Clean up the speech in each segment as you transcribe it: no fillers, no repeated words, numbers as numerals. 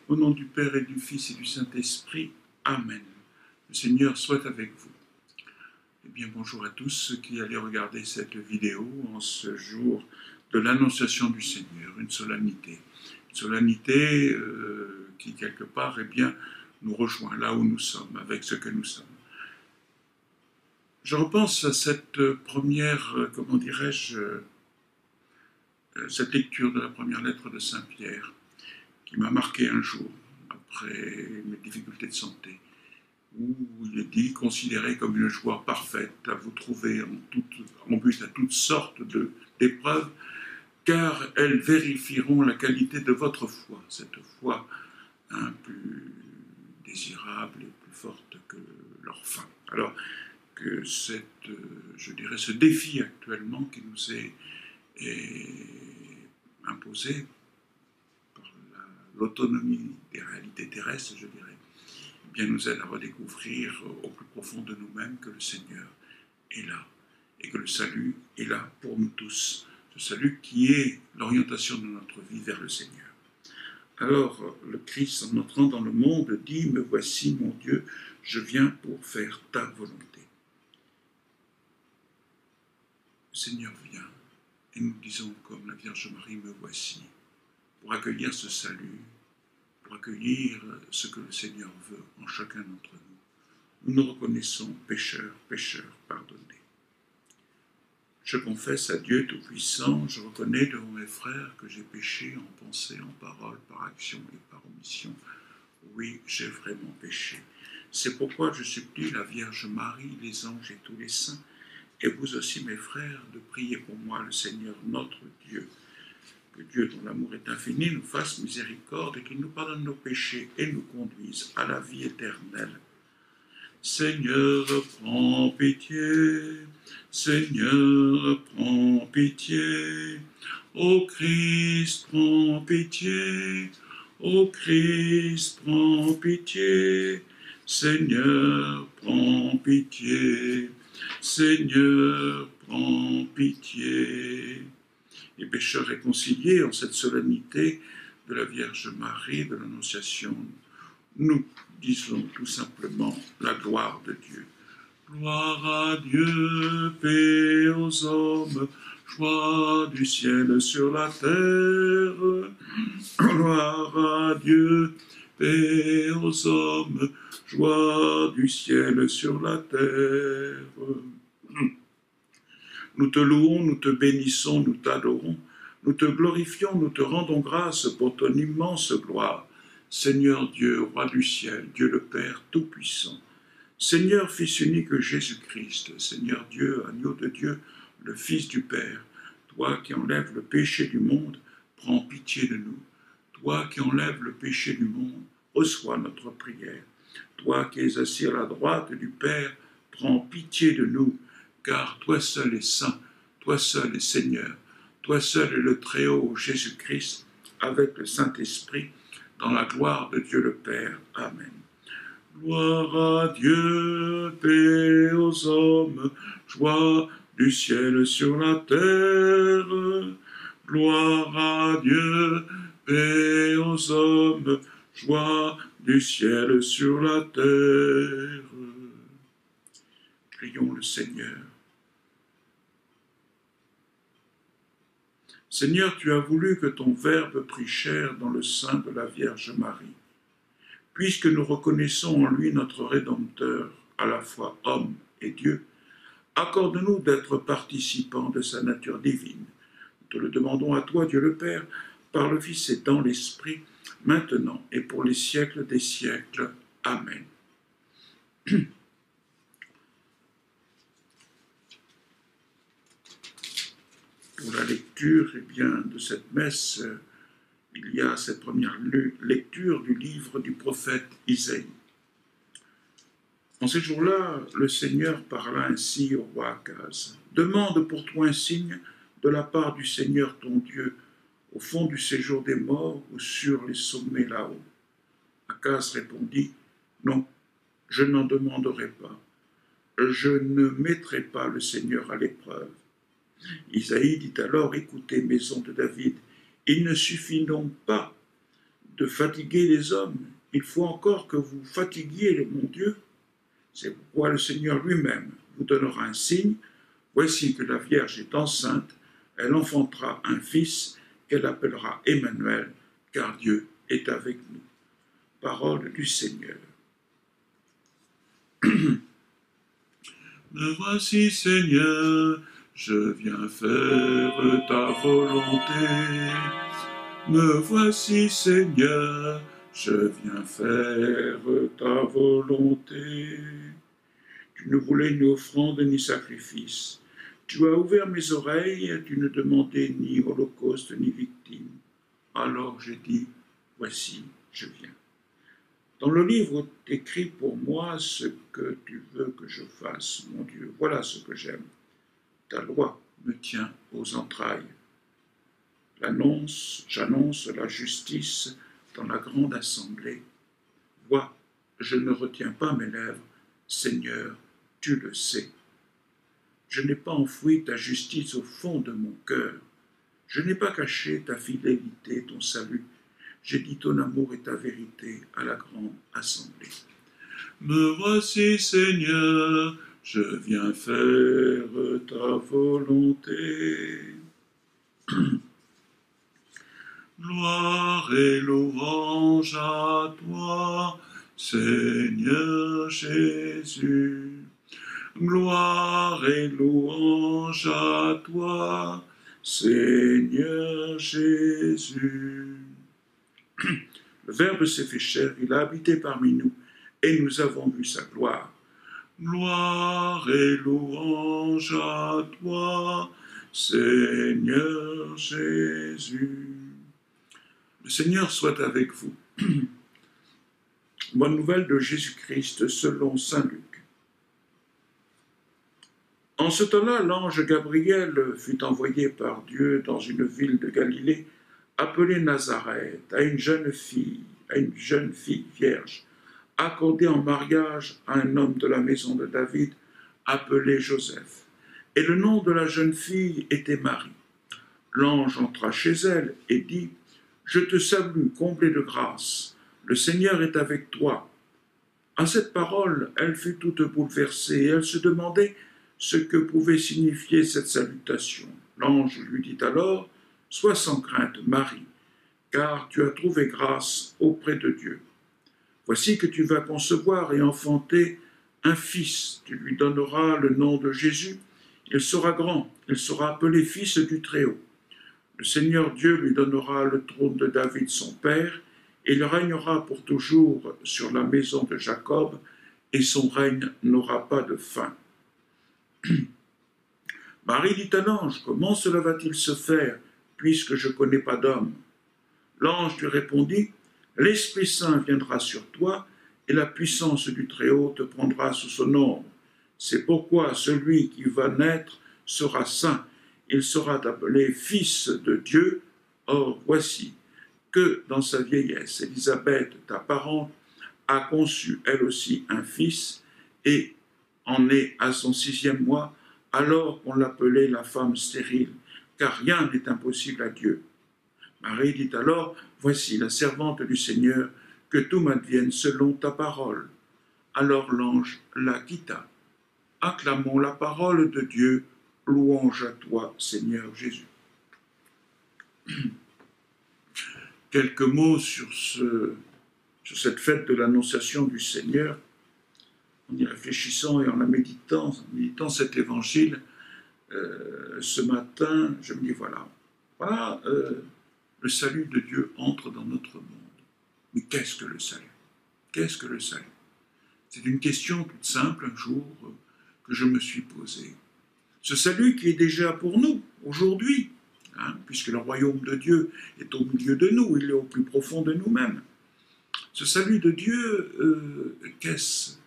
Au nom du Père et du Fils et du Saint-Esprit. Amen. Le Seigneur soit avec vous. Eh bien, bonjour à tous ceux qui allaient regarder cette vidéo en ce jour de l'Annonciation du Seigneur, une solennité. Une solennité qui, quelque part, eh bien, nous rejoint là où nous sommes, avec ce que nous sommes. Je repense à cette première, comment dirais-je, cette lecture de la première lettre de Saint Pierre, qui m'a marqué un jour, après mes difficultés de santé, où il est dit « Considérez comme une joie parfaite à vous trouver en but à toutes sortes d'épreuves, car elles vérifieront la qualité de votre foi. » Cette foi plus désirable et plus forte que leur faim. Alors que je dirais, ce défi actuellement qui nous est imposé par l'autonomie des réalités terrestres, je dirais, eh bien nous aide à redécouvrir au plus profond de nous-mêmes que le Seigneur est là et que le salut est là pour nous tous. Ce salut qui est l'orientation de notre vie vers le Seigneur. Alors le Christ, en entrant dans le monde, dit « Me voici, mon Dieu, je viens pour faire ta volonté. » Le Seigneur vient et nous disons comme la Vierge Marie « Me voici » pour accueillir ce salut, pour accueillir ce que le Seigneur veut en chacun d'entre nous. Nous nous reconnaissons pécheurs, pardonnés. Je confesse à Dieu Tout-Puissant, je reconnais devant mes frères que j'ai péché en pensée, en parole, par action et par omission. Oui, j'ai vraiment péché. C'est pourquoi je supplie la Vierge Marie, les anges et tous les saints, et vous aussi mes frères, de prier pour moi le Seigneur notre Dieu. Que Dieu, dont l'amour est infini, nous fasse miséricorde et qu'il nous pardonne nos péchés et nous conduise à la vie éternelle. Seigneur, prends pitié. Seigneur, prends pitié. Ô Christ, prends pitié. Ô Christ, prends pitié. Seigneur, prends pitié. Seigneur, prends pitié. Les pécheurs réconciliés en cette solennité de la Vierge Marie, de l'Annonciation, nous disons tout simplement la gloire de Dieu. Gloire à Dieu, paix aux hommes, joie du ciel sur la terre. Gloire à Dieu, paix aux hommes, joie du ciel sur la terre. Nous te louons, nous te bénissons, nous t'adorons, nous te glorifions, nous te rendons grâce pour ton immense gloire. Seigneur Dieu, roi du ciel, Dieu le Père Tout-Puissant, Seigneur Fils unique Jésus-Christ, Seigneur Dieu, agneau de Dieu, le Fils du Père, toi qui enlèves le péché du monde, prends pitié de nous. Toi qui enlèves le péché du monde, reçois notre prière. Toi qui es assis à la droite du Père, prends pitié de nous, car toi seul es saint, toi seul es Seigneur, toi seul est le Très-Haut Jésus-Christ, avec le Saint-Esprit, dans la gloire de Dieu le Père. Amen. Gloire à Dieu, paix aux hommes, joie du ciel sur la terre. Gloire à Dieu, paix aux hommes, joie du ciel sur la terre. Prions le Seigneur. Seigneur, tu as voulu que ton Verbe prît chair dans le sein de la Vierge Marie. Puisque nous reconnaissons en lui notre Rédempteur, à la fois homme et Dieu, accorde-nous d'être participants de sa nature divine. Nous te le demandons à toi, Dieu le Père, par le Fils et dans l'Esprit, maintenant et pour les siècles des siècles. Amen. Pour la lecture de cette messe, il y a cette première lecture du livre du prophète Isaïe. En ces jours-là, le Seigneur parla ainsi au roi Akaz. « Demande pour toi un signe de la part du Seigneur ton Dieu, au fond du séjour des morts ou sur les sommets là-haut. » Akaz répondit « Non, je n'en demanderai pas. Je ne mettrai pas le Seigneur à l'épreuve. » Isaïe dit alors « Écoutez, maison de David, il ne suffit donc pas de fatiguer les hommes. Il faut encore que vous fatiguiez mon Dieu. C'est pourquoi le Seigneur lui-même vous donnera un signe. Voici que la Vierge est enceinte, elle enfantera un fils qu'elle appellera Emmanuel, car Dieu est avec nous. Parole du Seigneur. Me voici, Seigneur, je viens faire ta volonté. Me voici, Seigneur, je viens faire ta volonté. Tu ne voulais ni offrande ni sacrifice. Tu as ouvert mes oreilles, tu ne demandais ni holocauste ni victime. Alors j'ai dit, voici, je viens. Dans le livre, écris pour moi ce que tu veux que je fasse, mon Dieu. Voilà ce que j'aime. Ta loi me tient aux entrailles. J'annonce la justice dans la grande assemblée. Vois, je ne retiens pas mes lèvres. Seigneur, tu le sais. Je n'ai pas enfoui ta justice au fond de mon cœur. Je n'ai pas caché ta fidélité, ton salut. J'ai dit ton amour et ta vérité à la grande assemblée. Me voici, Seigneur, je viens faire ta volonté. Gloire et louange à toi, Seigneur Jésus. Gloire et louange à toi, Seigneur Jésus. Le Verbe s'est fait chair, il a habité parmi nous, et nous avons vu sa gloire. Gloire et louange à toi, Seigneur Jésus. Le Seigneur soit avec vous. Bonne nouvelle de Jésus-Christ selon saint Luc. En ce temps-là, l'ange Gabriel fut envoyé par Dieu dans une ville de Galilée, appelée Nazareth, à une jeune fille vierge, accordée en mariage à un homme de la maison de David, appelé Joseph. Et le nom de la jeune fille était Marie. L'ange entra chez elle et dit, « Je te salue, comblée de grâce, le Seigneur est avec toi. » À cette parole, elle fut toute bouleversée et elle se demandait ce que pouvait signifier cette salutation. L'ange lui dit alors, « Sois sans crainte, Marie, car tu as trouvé grâce auprès de Dieu. Voici que tu vas concevoir et enfanter un fils. Tu lui donneras le nom de Jésus. Il sera grand, il sera appelé fils du Très-Haut. Le Seigneur Dieu lui donnera le trône de David son père, et il régnera pour toujours sur la maison de Jacob, et son règne n'aura pas de fin. » Marie dit à l'ange, « Comment cela va-t-il se faire, puisque je ne connais pas d'homme ?» L'ange lui répondit, « L'Esprit Saint viendra sur toi, et la puissance du Très-Haut te prendra sous son ombre. C'est pourquoi celui qui va naître sera saint, il sera appelé Fils de Dieu. Or, voici que dans sa vieillesse, Élisabeth, ta parente, a conçu elle aussi un fils, et en est à son 6e mois, alors qu'on l'appelait la femme stérile, car rien n'est impossible à Dieu. » Marie dit alors, « Voici la servante du Seigneur, que tout m'advienne selon ta parole. » Alors l'ange la quitta. Acclamons la parole de Dieu, louange à toi, Seigneur Jésus. Quelques mots sur cette fête de l'Annonciation du Seigneur. En y réfléchissant et en méditant cet évangile, ce matin, je me dis, voilà, le salut de Dieu entre dans notre monde. Mais qu'est-ce que le salut? Qu'est-ce que le salut? C'est une question toute simple un jour que je me suis posée. Ce salut qui est déjà pour nous, aujourd'hui, puisque le royaume de Dieu est au milieu de nous, il est au plus profond de nous-mêmes. Ce salut de Dieu, qu'est-ce?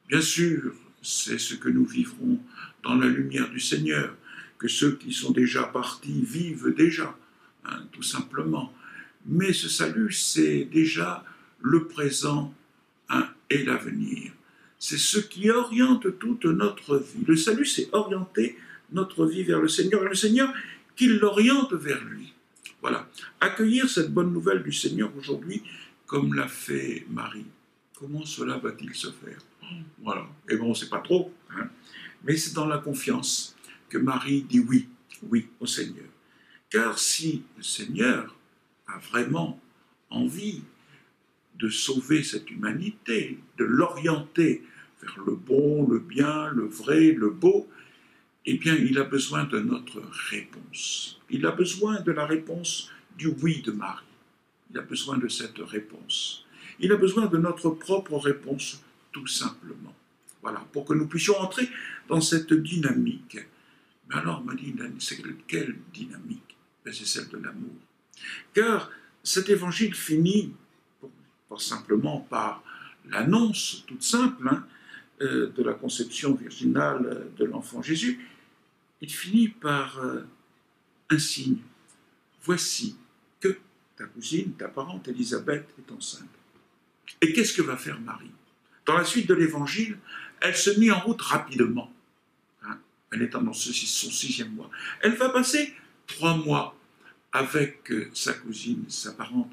Bien sûr, c'est ce que nous vivrons dans la lumière du Seigneur, que ceux qui sont déjà partis vivent déjà, tout simplement. Mais ce salut, c'est déjà le présent et l'avenir. C'est ce qui oriente toute notre vie. Le salut, c'est orienter notre vie vers le Seigneur, et le Seigneur qui l'oriente vers lui. Voilà. Accueillir cette bonne nouvelle du Seigneur aujourd'hui, comme l'a fait Marie. Comment cela va-t-il se faire? Voilà. Et bon, on ne sait pas trop, hein, mais c'est dans la confiance que Marie dit oui, oui au Seigneur. Car si le Seigneur a vraiment envie de sauver cette humanité, de l'orienter vers le bon, le bien, le vrai, le beau, eh bien, il a besoin de notre réponse. Il a besoin de la réponse du oui de Marie. Il a besoin de cette réponse. Il a besoin de notre propre réponse, tout simplement. Voilà, pour que nous puissions entrer dans cette dynamique. Mais alors, c'est quelle dynamique? C'est celle de l'amour. Car cet évangile finit, pas simplement par l'annonce toute simple de la conception virginale de l'enfant Jésus, il finit par un signe. Voici que ta cousine, ta parente Élisabeth est enceinte. Et qu'est-ce que va faire Marie? Dans la suite de l'évangile, elle se mit en route rapidement. Elle est dans son 6e mois. Elle va passer 3 mois avec sa cousine, sa parente,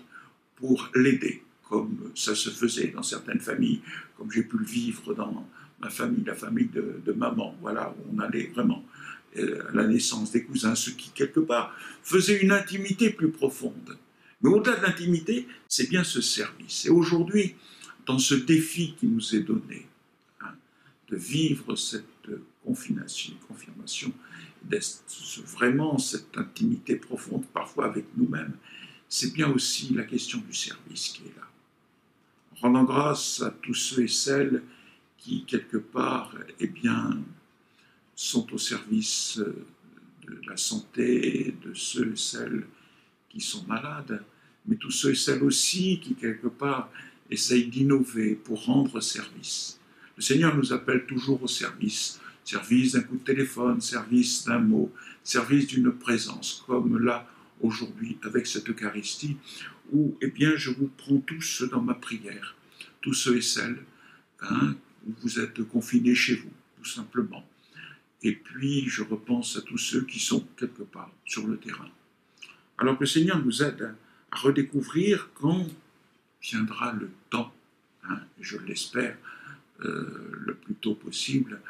pour l'aider, comme ça se faisait dans certaines familles, comme j'ai pu le vivre dans ma famille, la famille de maman, voilà, où on allait vraiment à la naissance des cousins, ce qui, quelque part, faisait une intimité plus profonde. Mais au-delà de l'intimité, c'est bien ce service. Et aujourd'hui, dans ce défi qui nous est donné, de vivre cette confirmation, vraiment cette intimité profonde, parfois avec nous-mêmes, c'est bien aussi la question du service qui est là. Rendant grâce à tous ceux et celles qui, quelque part, eh bien, sont au service de la santé, de ceux et celles qui sont malades, mais tous ceux et celles aussi qui, quelque part, essayent d'innover pour rendre service. Le Seigneur nous appelle toujours au service, service d'un coup de téléphone, service d'un mot, service d'une présence, comme là, aujourd'hui, avec cette Eucharistie, où, eh bien, je vous prends tous dans ma prière, tous ceux et celles, où vous êtes confinés chez vous, tout simplement. Et puis, je repense à tous ceux qui sont quelque part sur le terrain. Alors que le Seigneur nous aide à redécouvrir quand viendra le temps, je l'espère, le plus tôt possible,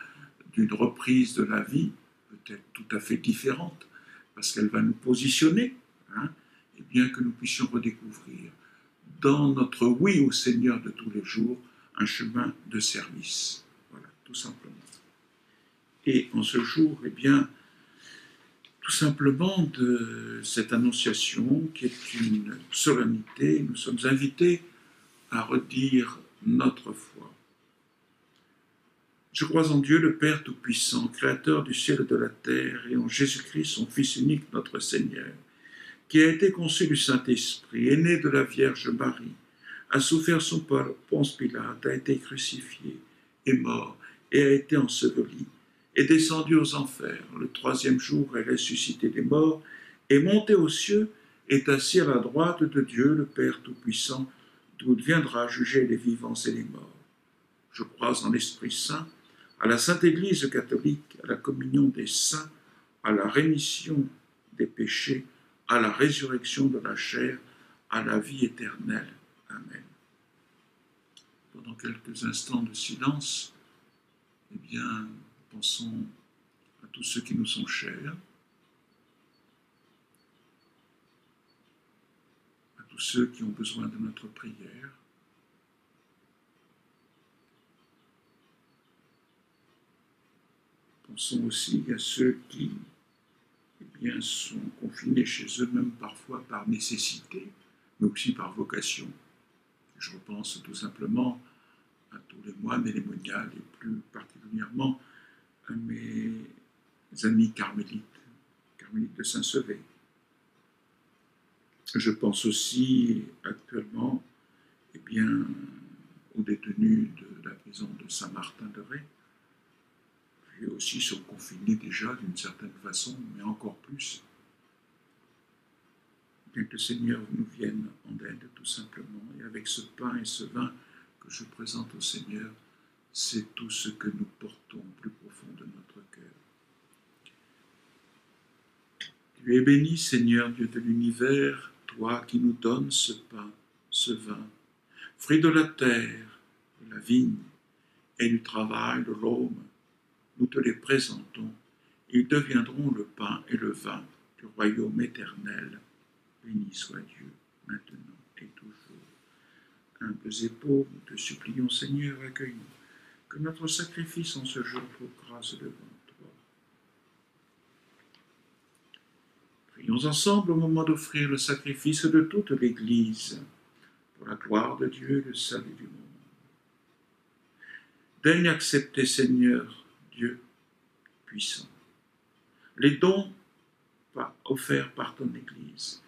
d'une reprise de la vie, peut-être tout à fait différente, parce qu'elle va nous positionner, et bien que nous puissions redécouvrir dans notre oui au Seigneur de tous les jours, un chemin de service. Voilà, tout simplement. Et en ce jour, eh bien, tout simplement de cette annonciation qui est une solennité, nous sommes invités à redire notre foi. Je crois en Dieu, le Père Tout-Puissant, Créateur du ciel et de la terre, et en Jésus-Christ, son Fils unique, notre Seigneur, qui a été conçu du Saint-Esprit, est né de la Vierge Marie, a souffert sous Ponce Pilate, a été crucifié, est mort et a été enseveli, est descendu aux enfers, le 3e jour est ressuscité des morts, est monté aux cieux, est assis à la droite de Dieu, le Père Tout-Puissant, d'où viendra juger les vivants et les morts. Je crois en l'Esprit Saint, à la Sainte Église catholique, à la communion des saints, à la rémission des péchés, à la résurrection de la chair, à la vie éternelle. Amen. Pendant quelques instants de silence, eh bien, pensons à tous ceux qui nous sont chers, à tous ceux qui ont besoin de notre prière. Pensons aussi à ceux qui bien, sont confinés chez eux, même parfois par nécessité, mais aussi par vocation. Je repense tout simplement à tous les moines et les moniales, et plus particulièrement à mes amis carmélites de Saint-Sevé. Je pense aussi actuellement eh bien, aux détenus de la prison de Saint-Martin-de-Ré, qui aussi sont confinés déjà d'une certaine façon, mais encore plus. Bien que le Seigneur nous vienne en aide tout simplement, et avec ce pain et ce vin que je présente au Seigneur, c'est tout ce que nous portons au plus profond de notre cœur. Tu es béni, Seigneur, Dieu de l'univers, toi qui nous donnes ce pain, ce vin, fruit de la terre, de la vigne et du travail de l'homme. Nous te les présentons. Ils deviendront le pain et le vin du royaume éternel. Béni soit Dieu, maintenant et toujours. Humbles et pauvres, nous te supplions, Seigneur, accueille-nous, que notre sacrifice en ce jour trouve grâce devant toi. Prions ensemble au moment d'offrir le sacrifice de toute l'Église, pour la gloire de Dieu et le salut du monde. Daigne accepter, Seigneur, Dieu puissant, les dons offerts par ton Église.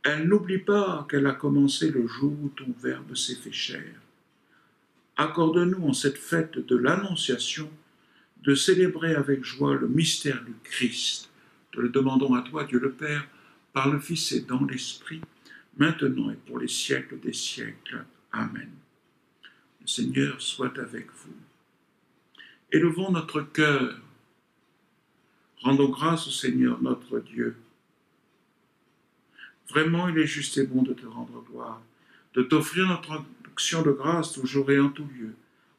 Elle n'oublie pas qu'elle a commencé le jour où ton Verbe s'est fait chair. Accorde-nous en cette fête de l'Annonciation de célébrer avec joie le mystère du Christ. Te le demandons à toi, Dieu le Père, par le Fils et dans l'Esprit, maintenant et pour les siècles des siècles. Amen. Le Seigneur soit avec vous. Élevons notre cœur. Rendons grâce au Seigneur notre Dieu. Vraiment, il est juste et bon de te rendre gloire, de t'offrir notre action de grâce toujours et en tout lieu.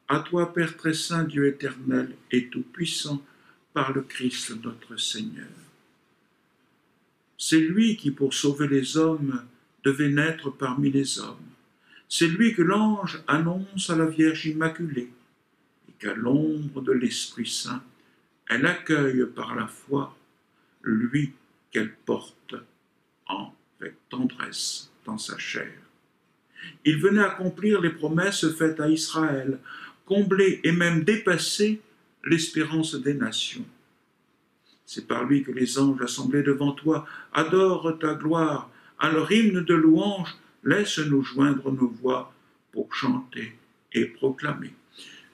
À toi, Père très saint, Dieu éternel et tout-puissant, par le Christ notre Seigneur. C'est lui qui, pour sauver les hommes, devait naître parmi les hommes. C'est lui que l'ange annonce à la Vierge Immaculée, et qu'à l'ombre de l'Esprit Saint, elle accueille par la foi lui qu'elle porte avec tendresse dans sa chair. Il venait accomplir les promesses faites à Israël, combler et même dépasser l'espérance des nations. C'est par lui que les anges assemblés devant toi adorent ta gloire. À leur hymne de louange, laisse-nous joindre nos voix pour chanter et proclamer.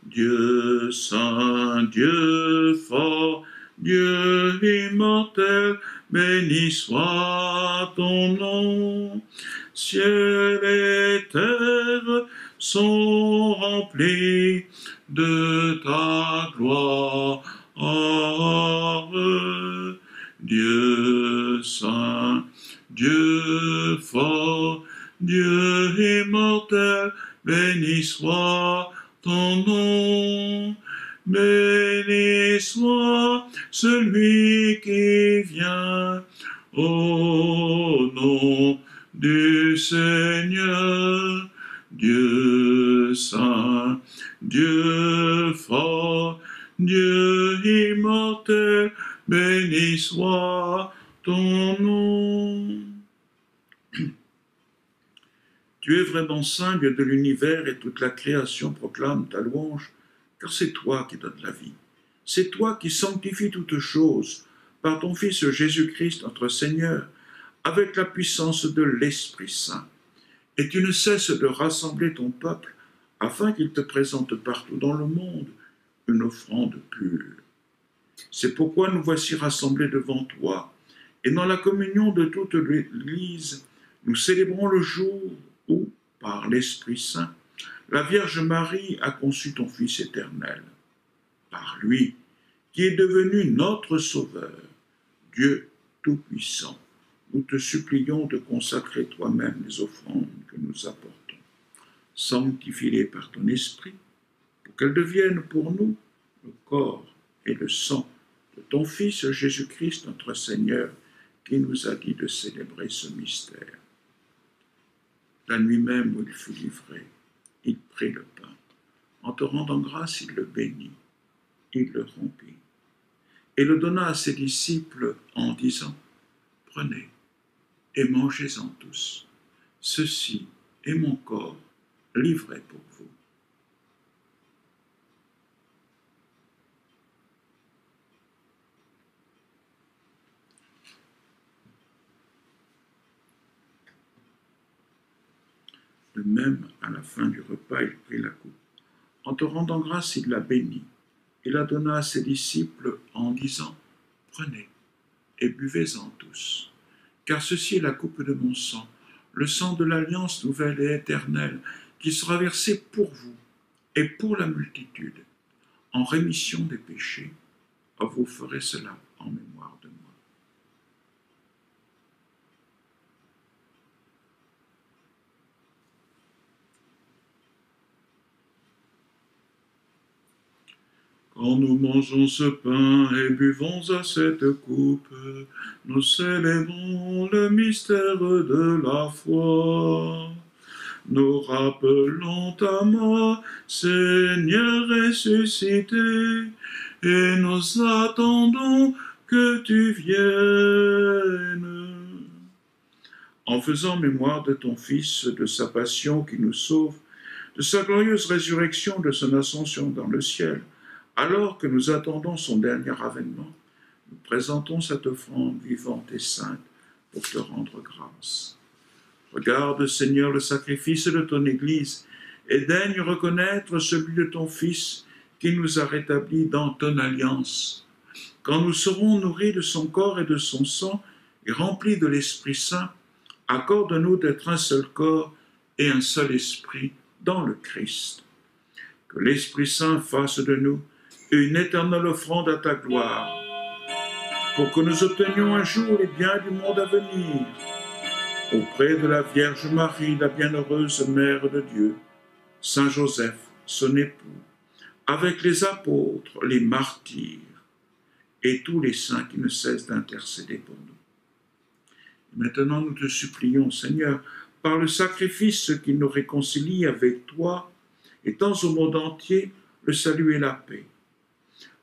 Dieu saint, Dieu fort, Dieu immortel, béni soit ton nom. Ciel et terre sont remplis de ta gloire. Dieu saint, Dieu fort, Dieu immortel, béni soit ton nom. Béni soit celui qui vient au nom du Seigneur. Dieu saint, Dieu fort, Dieu immortel, béni soit ton nom. Tu es vraiment saint, Dieu de l'univers, et toute la création proclame ta louange, car c'est toi qui donnes la vie. C'est toi qui sanctifies toutes choses par ton Fils Jésus-Christ, notre Seigneur, avec la puissance de l'Esprit Saint. Et tu ne cesses de rassembler ton peuple afin qu'il te présente partout dans le monde une offrande pure. C'est pourquoi nous voici rassemblés devant toi, et dans la communion de toute l'Église, nous célébrons le jour où, par l'Esprit Saint, la Vierge Marie a conçu ton Fils éternel. Par lui, qui est devenu notre Sauveur, Dieu Tout-Puissant, nous te supplions de consacrer toi-même les offrandes que nous apportons. Sanctifie-les par ton Esprit, pour qu'elles deviennent pour nous le corps et le sang de ton Fils Jésus-Christ, notre Seigneur, qui nous a dit de célébrer ce mystère. La nuit même où il fut livré, il prit le pain. En te rendant grâce, il le bénit, il le rompit, et le donna à ses disciples en disant, « Prenez et mangez-en tous. Ceci est mon corps livré pour vous. » De même, à la fin du repas, il prit la coupe. En te rendant grâce, il la bénit et la donna à ses disciples en disant, « Prenez et buvez-en tous, car ceci est la coupe de mon sang, le sang de l'alliance nouvelle et éternelle, qui sera versé pour vous et pour la multitude, en rémission des péchés. Vous ferez cela en mémoire de moi. » Quand nous mangeons ce pain et buvons à cette coupe, nous célébrons le mystère de la foi. Nous rappelons ta mort, Seigneur ressuscité, et nous attendons que tu viennes. En faisant mémoire de ton Fils, de sa passion qui nous sauve, de sa glorieuse résurrection, de son ascension dans le ciel, alors que nous attendons son dernier avènement, nous présentons cette offrande vivante et sainte pour te rendre grâce. Regarde, Seigneur, le sacrifice de ton Église et daigne reconnaître celui de ton Fils qui nous a rétablis dans ton alliance. Quand nous serons nourris de son corps et de son sang et remplis de l'Esprit Saint, accorde-nous d'être un seul corps et un seul esprit dans le Christ. Que l'Esprit Saint fasse de nous une éternelle offrande à ta gloire, pour que nous obtenions un jour les biens du monde à venir, auprès de la Vierge Marie, la bienheureuse Mère de Dieu, Saint Joseph, son époux, avec les apôtres, les martyrs, et tous les saints qui ne cessent d'intercéder pour nous. Maintenant, nous te supplions, Seigneur, par le sacrifice qui nous réconcilie avec toi, étends au monde entier le salut et la paix.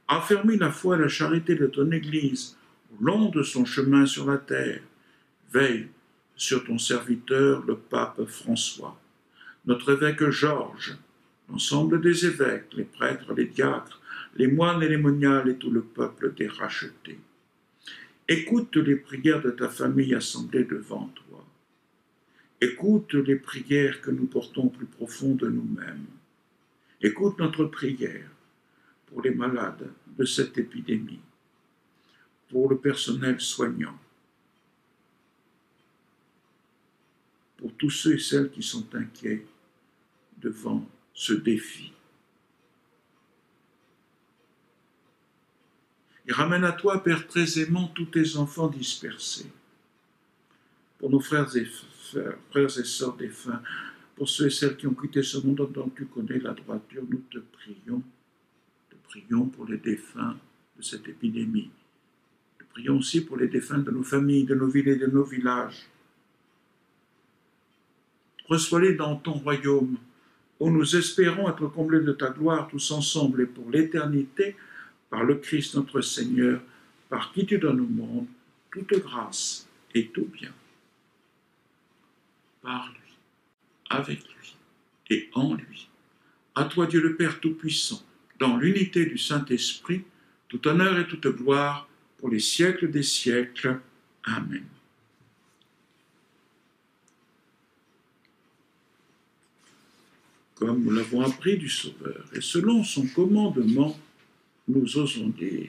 Affermis la foi et la charité de ton Église au long de son chemin sur la terre. Veille sur ton serviteur, le pape François, notre évêque Georges, l'ensemble des évêques, les prêtres, les diacres, les moines et les moniales et tout le peuple des rachetés. Écoute les prières de ta famille assemblée devant toi. Écoute les prières que nous portons plus profond de nous-mêmes. Écoute notre prière pour les malades de cette épidémie, pour le personnel soignant, pour tous ceux et celles qui sont inquiets devant ce défi. Et ramène à toi, Père très aimant, tous tes enfants dispersés. Pour nos frères et sœurs défunts, pour ceux et celles qui ont quitté ce monde dont tu connais la droiture, nous te prions. Te prions pour les défunts de cette épidémie. Te prions aussi pour les défunts de nos familles, de nos villes et de nos villages. Reçois-les dans ton royaume, où nous espérons être comblés de ta gloire tous ensemble et pour l'éternité, par le Christ notre Seigneur, par qui tu donnes au monde toute grâce et tout bien. Par lui, avec lui et en lui. À toi Dieu le Père Tout-Puissant, dans l'unité du Saint-Esprit, tout honneur et toute gloire pour les siècles des siècles. Amen. Comme nous l'avons appris du Sauveur, et selon son commandement, nous osons dire,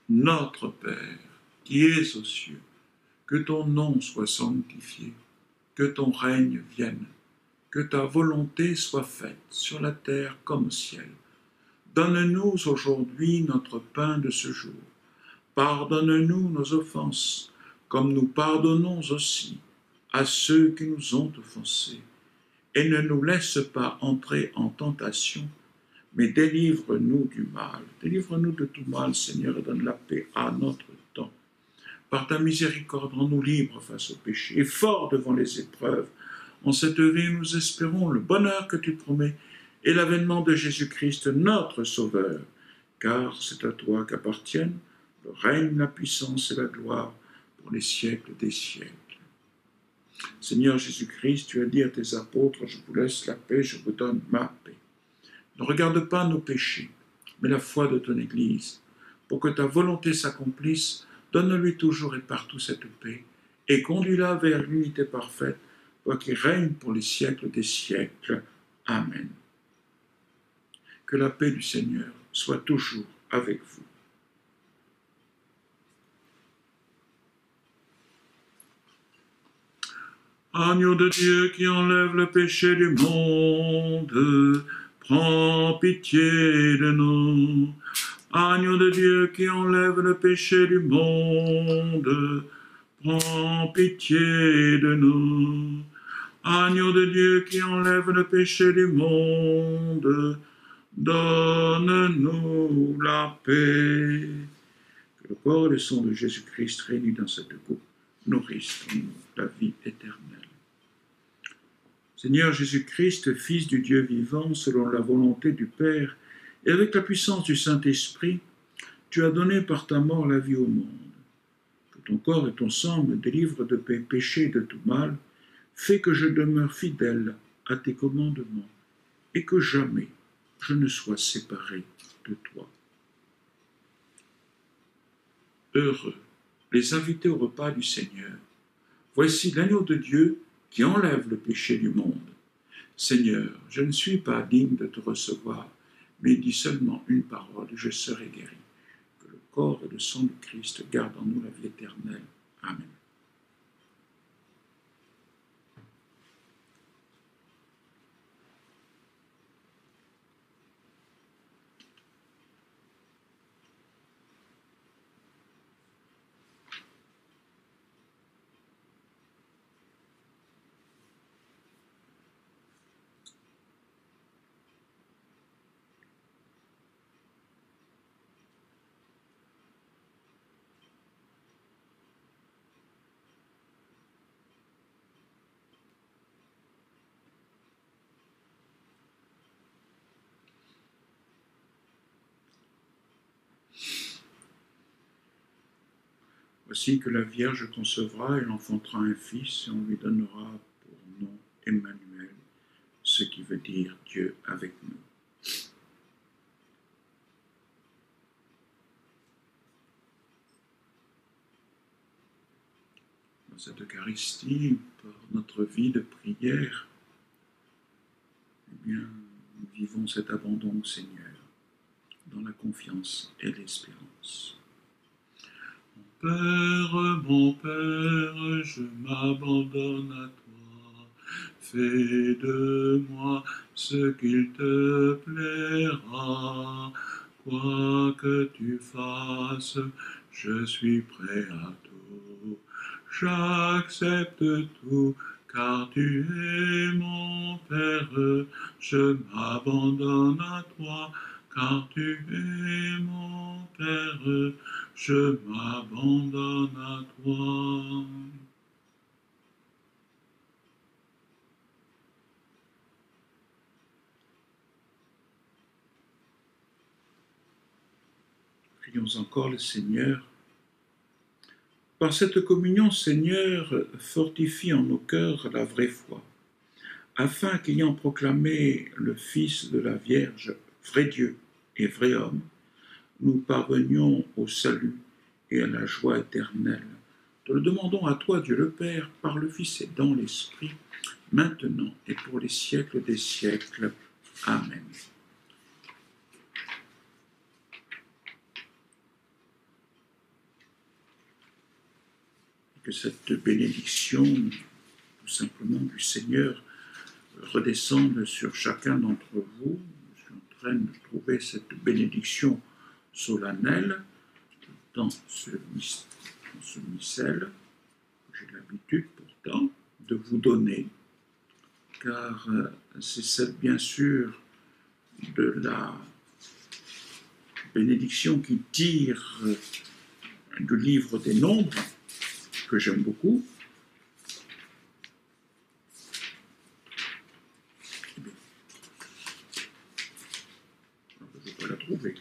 Notre Père, qui es aux cieux, que ton nom soit sanctifié, que ton règne vienne, que ta volonté soit faite sur la terre comme au ciel. Donne-nous aujourd'hui notre pain de ce jour. Pardonne-nous nos offenses, comme nous pardonnons aussi à ceux qui nous ont offensés. Et ne nous laisse pas entrer en tentation, mais délivre-nous du mal. Délivre-nous de tout mal, Seigneur, et donne la paix à notre temps. Par ta miséricorde, rends-nous libres face au péché et forts devant les épreuves. En cette vie, nous espérons le bonheur que tu promets et l'avènement de Jésus-Christ, notre Sauveur. Car c'est à toi qu'appartiennent le règne, la puissance et la gloire pour les siècles des siècles. Seigneur Jésus-Christ, tu as dit à tes apôtres, je vous laisse la paix, je vous donne ma paix. Ne regarde pas nos péchés, mais la foi de ton Église. Pour que ta volonté s'accomplisse, donne-lui toujours et partout cette paix, et conduis-la vers l'unité parfaite, toi qui règnes pour les siècles des siècles. Amen. Que la paix du Seigneur soit toujours avec vous. Agneau de Dieu qui enlève le péché du monde, prends pitié de nous. Agneau de Dieu qui enlève le péché du monde, prends pitié de nous. Agneau de Dieu qui enlève le péché du monde, donne-nous la paix. Que le corps et le sang de Jésus-Christ réunis dans cette coupe nourrissent en nous la vie éternelle. Seigneur Jésus-Christ, Fils du Dieu vivant, selon la volonté du Père, et avec la puissance du Saint-Esprit, tu as donné par ta mort la vie au monde. Que ton corps et ton sang me délivrent de péché et de tout mal, fais que je demeure fidèle à tes commandements, et que jamais je ne sois séparé de toi. Heureux les invités au repas du Seigneur. Voici l'agneau de Dieu qui enlève le péché du monde. Seigneur, je ne suis pas digne de te recevoir, mais dis seulement une parole et je serai guéri. Que le corps et le sang du Christ gardent en nous la vie éternelle. Amen. Voici que la Vierge concevra et enfantera un fils et on lui donnera pour nom Emmanuel, ce qui veut dire Dieu avec nous. Dans cette Eucharistie, par notre vie de prière, eh bien, nous vivons cet abandon au Seigneur, dans la confiance et l'espérance. Mon Père, je m'abandonne à toi. Fais de moi ce qu'il te plaira. Quoi que tu fasses, je suis prêt à tout. J'accepte tout, car tu es mon Père. Je m'abandonne à toi, car tu es mon Père. Je m'abandonne à toi. Prions encore le Seigneur. Par cette communion, Seigneur, fortifie en nos cœurs la vraie foi, afin qu'ayant proclamé le Fils de la Vierge, vrai Dieu et vrai homme, nous parvenions au salut et à la joie éternelle. Te le demandons à toi, Dieu le Père, par le Fils et dans l'Esprit, maintenant et pour les siècles des siècles. Amen. Que cette bénédiction, tout simplement, du Seigneur redescende sur chacun d'entre vous. Je suis en train de trouver cette bénédiction solennelle dans ce missel que j'ai l'habitude pourtant de vous donner, car c'est celle, bien sûr, de la bénédiction qui tire du livre des Nombres, que j'aime beaucoup. Eh bien, je ne vais pas la trouver.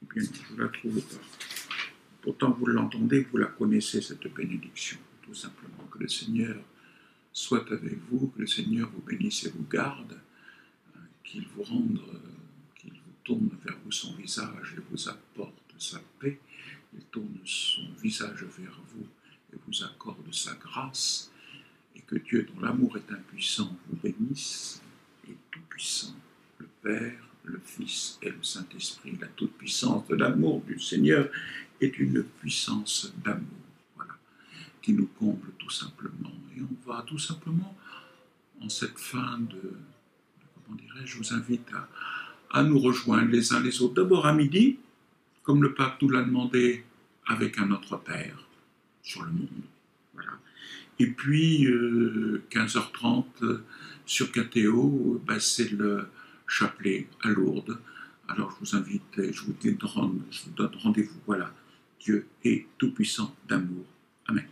Eh bien, je ne la trouve pas. Pourtant, vous l'entendez, vous la connaissez, cette bénédiction. Tout simplement, que le Seigneur soit avec vous, que le Seigneur vous bénisse et vous garde, qu'il vous rende, qu'il vous tourne vers vous son visage et vous apporte sa paix, il tourne son visage vers vous et vous accorde sa grâce, et que Dieu, dont l'amour est impuissant, vous bénisse, et tout-puissant, le Père, le Fils et le Saint-Esprit. La toute-puissance de l'amour du Seigneur est une puissance d'amour, voilà, qui nous comble tout simplement. Et on va tout simplement, en cette fin comment dirais-je, je vous invite à nous rejoindre les uns les autres. D'abord à midi, comme le pape nous l'a demandé, avec un Notre Père sur le monde. Voilà. Et puis, 15h30 sur KTO, c'est le chapelet à Lourdes. Alors, je vous invite, je vous donne rendez-vous. Voilà. Dieu est tout-puissant d'amour. Amen.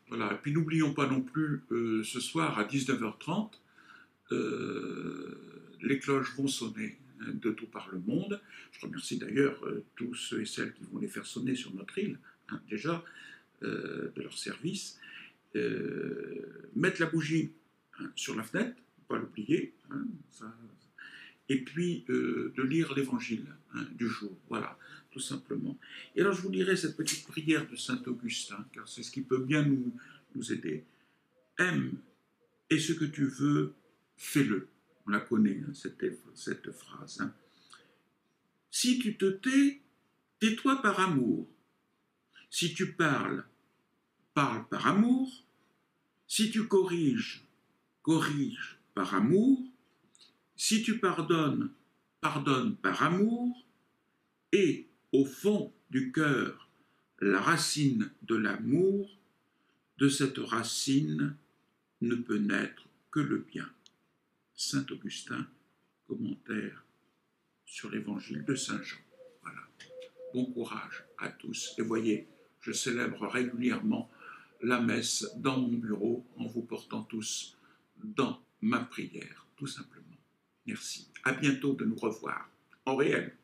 Voilà. Et puis, n'oublions pas non plus, ce soir à 19h30, les cloches vont sonner de tout par le monde. Je remercie d'ailleurs tous ceux et celles qui vont les faire sonner sur notre île, déjà, de leur service. Mettre la bougie sur la fenêtre, pas l'oublier, et puis de lire l'évangile du jour, voilà, tout simplement. Et alors je vous lirai cette petite prière de saint Augustin, car c'est ce qui peut bien nous aider. Aime, et ce que tu veux, fais-le. On la connaît, cette phrase. Si tu te tais, tais-toi par amour. Si tu parles, parle par amour. Si tu corriges, corrige par amour. Si tu pardonnes, pardonne par amour. Et au fond du cœur, la racine de l'amour, de cette racine ne peut naître que le bien. Saint Augustin, commentaire sur l'évangile de Saint Jean. Voilà. Bon courage à tous. Et voyez, je célèbre régulièrement la messe dans mon bureau en vous portant tous dans ma prière, tout simplement. Merci. À bientôt de nous revoir en réel.